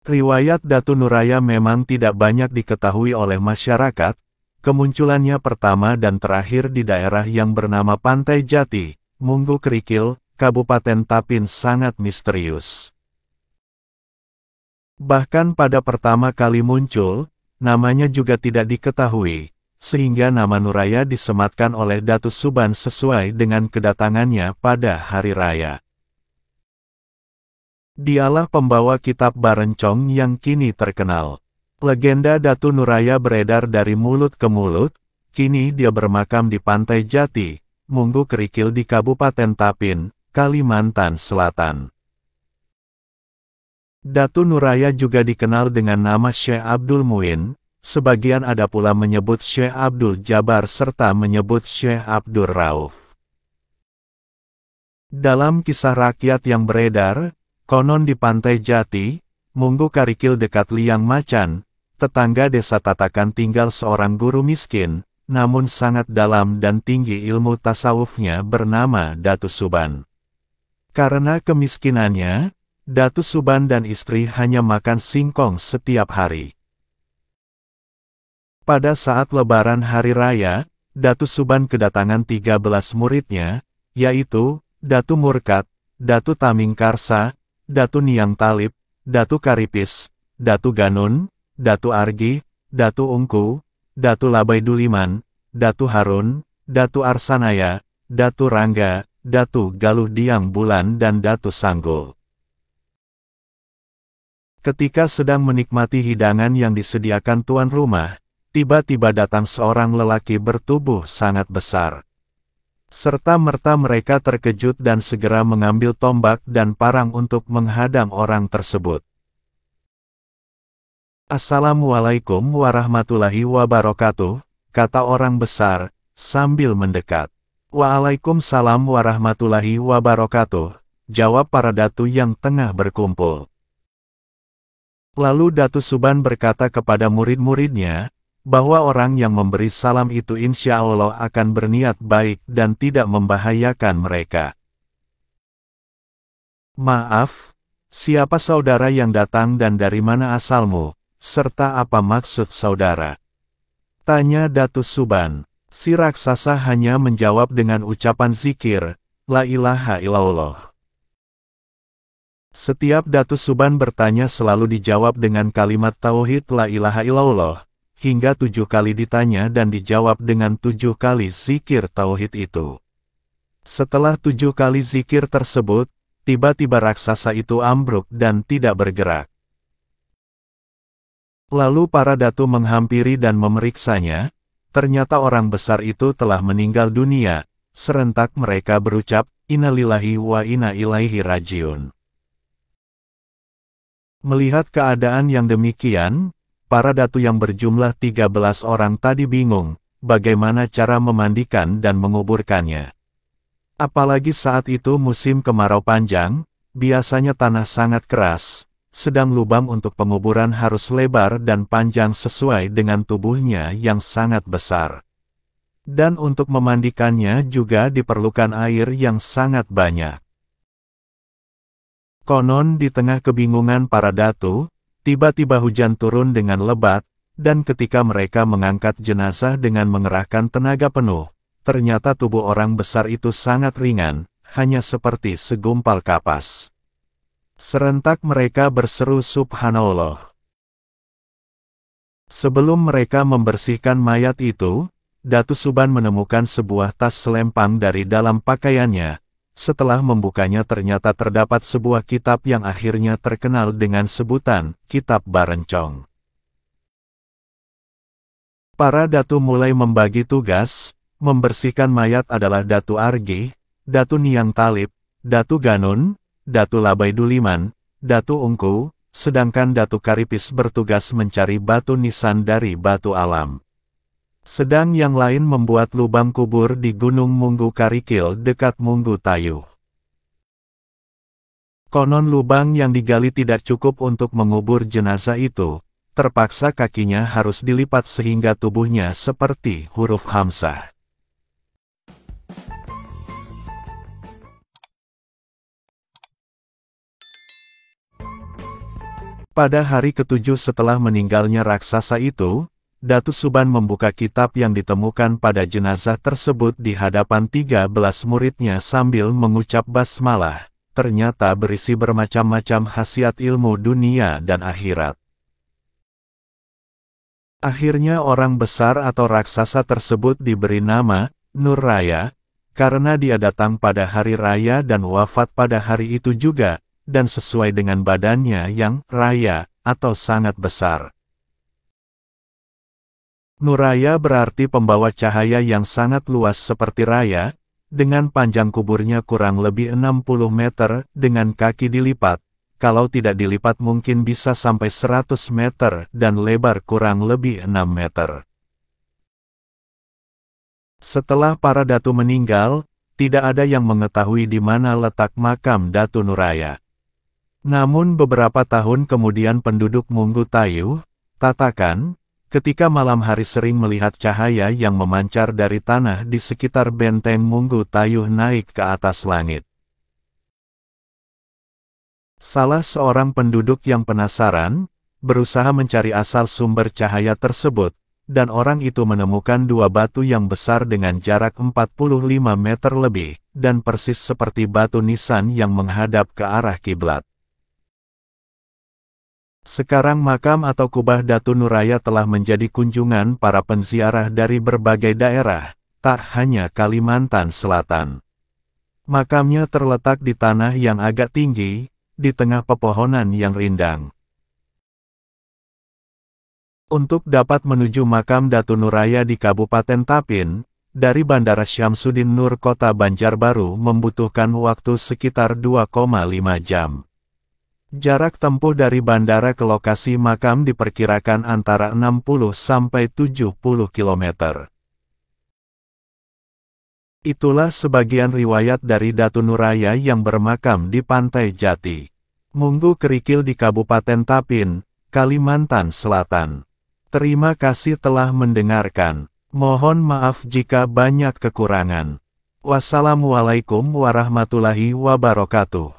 Riwayat Datu Nuraya memang tidak banyak diketahui oleh masyarakat. Kemunculannya pertama dan terakhir di daerah yang bernama Pantai Jati, Munggu Kerikil, Kabupaten Tapin sangat misterius. Bahkan pada pertama kali muncul, namanya juga tidak diketahui, sehingga nama Nuraya disematkan oleh Datu Suban sesuai dengan kedatangannya pada hari raya. Dialah pembawa kitab Barencong yang kini terkenal. Legenda Datu Nuraya beredar dari mulut ke mulut, kini dia bermakam di Pantai Jati, Munggu Kerikil di Kabupaten Tapin, Kalimantan Selatan. Datu Nuraya juga dikenal dengan nama Syekh Abdul Muin, sebagian ada pula menyebut Syekh Abdul Jabar serta menyebut Syekh Abdul Rauf. Dalam kisah rakyat yang beredar, konon di Pantai Jati, Munggu Kerikil dekat Liang Macan, tetangga desa Tatakan tinggal seorang guru miskin, namun sangat dalam dan tinggi ilmu tasawufnya bernama Datu Suban. Karena kemiskinannya, Datu Suban dan istri hanya makan singkong setiap hari. Pada saat lebaran hari raya, Datu Suban kedatangan 13 muridnya, yaitu Datu Murkat, Datu Taming Karsa, Datu Niang Talib, Datu Karipis, Datu Ganun, Datu Argi, Datu Ungku, Datu Labai Duliman, Datu Harun, Datu Arsanaya, Datu Rangga, Datu Galuh Diang Bulan dan Datu Sanggul. Ketika sedang menikmati hidangan yang disediakan tuan rumah, tiba-tiba datang seorang lelaki bertubuh sangat besar. Serta-merta mereka terkejut dan segera mengambil tombak dan parang untuk menghadang orang tersebut. "Assalamualaikum warahmatullahi wabarakatuh," kata orang besar, sambil mendekat. "Waalaikumsalam warahmatullahi wabarakatuh," jawab para datu yang tengah berkumpul. Lalu Datu Suban berkata kepada murid-muridnya, bahwa orang yang memberi salam itu insya Allah akan berniat baik dan tidak membahayakan mereka. "Maaf, siapa saudara yang datang dan dari mana asalmu, serta apa maksud saudara?" tanya Datu Suban. Si raksasa hanya menjawab dengan ucapan zikir, "La ilaha illallah." Setiap Datu Suban bertanya selalu dijawab dengan kalimat tauhid la ilaha illallah, hingga 7 kali ditanya dan dijawab dengan 7 kali zikir tauhid itu. Setelah 7 kali zikir tersebut, tiba-tiba raksasa itu ambruk dan tidak bergerak. Lalu para datu menghampiri dan memeriksanya, ternyata orang besar itu telah meninggal dunia, serentak mereka berucap, "Inna lillahi wa inna ilaihi rajiun." Melihat keadaan yang demikian, para datu yang berjumlah 13 orang tadi bingung, bagaimana cara memandikan dan menguburkannya. Apalagi saat itu musim kemarau panjang, biasanya tanah sangat keras, sedang lubang untuk penguburan harus lebar dan panjang sesuai dengan tubuhnya yang sangat besar. Dan untuk memandikannya juga diperlukan air yang sangat banyak. Konon di tengah kebingungan para datu, tiba-tiba hujan turun dengan lebat, dan ketika mereka mengangkat jenazah dengan mengerahkan tenaga penuh, ternyata tubuh orang besar itu sangat ringan, hanya seperti segumpal kapas. Serentak mereka berseru Subhanallah. Sebelum mereka membersihkan mayat itu, Datu Suban menemukan sebuah tas selempang dari dalam pakaiannya. Setelah membukanya ternyata terdapat sebuah kitab yang akhirnya terkenal dengan sebutan Kitab Barencong. Para datu mulai membagi tugas. Membersihkan mayat adalah Datu Argi, Datu Niang Talib, Datu Ganun, Datu Labai Duliman, Datu Ungku, sedangkan Datu Karipis bertugas mencari batu nisan dari batu alam. Sedang yang lain membuat lubang kubur di Gunung Munggu Kerikil dekat Munggu Tayuh. Konon lubang yang digali tidak cukup untuk mengubur jenazah itu, terpaksa kakinya harus dilipat sehingga tubuhnya seperti huruf hamzah. Pada hari ketujuh setelah meninggalnya raksasa itu, Datu Suban membuka kitab yang ditemukan pada jenazah tersebut di hadapan 13 muridnya sambil mengucap basmalah. Ternyata berisi bermacam-macam khasiat ilmu dunia dan akhirat. Akhirnya orang besar atau raksasa tersebut diberi nama Nur Raya, karena dia datang pada hari raya dan wafat pada hari itu juga, dan sesuai dengan badannya yang raya atau sangat besar. Nuraya berarti pembawa cahaya yang sangat luas seperti raya, dengan panjang kuburnya kurang lebih 60 meter, dengan kaki dilipat, kalau tidak dilipat mungkin bisa sampai 100 meter, dan lebar kurang lebih 6 meter. Setelah para datu meninggal, tidak ada yang mengetahui di mana letak makam Datu Nuraya. Namun beberapa tahun kemudian penduduk Munggu Tayuh, Tatakan, ketika malam hari sering melihat cahaya yang memancar dari tanah di sekitar benteng Munggu Tayuh naik ke atas langit. Salah seorang penduduk yang penasaran, berusaha mencari asal sumber cahaya tersebut, dan orang itu menemukan dua batu yang besar dengan jarak 45 meter lebih, dan persis seperti batu nisan yang menghadap ke arah kiblat. Sekarang makam atau kubah Datu Nuraya telah menjadi kunjungan para penziarah dari berbagai daerah, tak hanya Kalimantan Selatan. Makamnya terletak di tanah yang agak tinggi, di tengah pepohonan yang rindang. Untuk dapat menuju makam Datu Nuraya di Kabupaten Tapin, dari Bandara Syamsuddin Nur Kota Banjarbaru membutuhkan waktu sekitar 2,5 jam. Jarak tempuh dari bandara ke lokasi makam diperkirakan antara 60 sampai 70 km. Itulah sebagian riwayat dari Datu Nuraya yang bermakam di Pantai Jati, Munggu Kerikil di Kabupaten Tapin, Kalimantan Selatan. Terima kasih telah mendengarkan. Mohon maaf jika banyak kekurangan. Wassalamualaikum warahmatullahi wabarakatuh.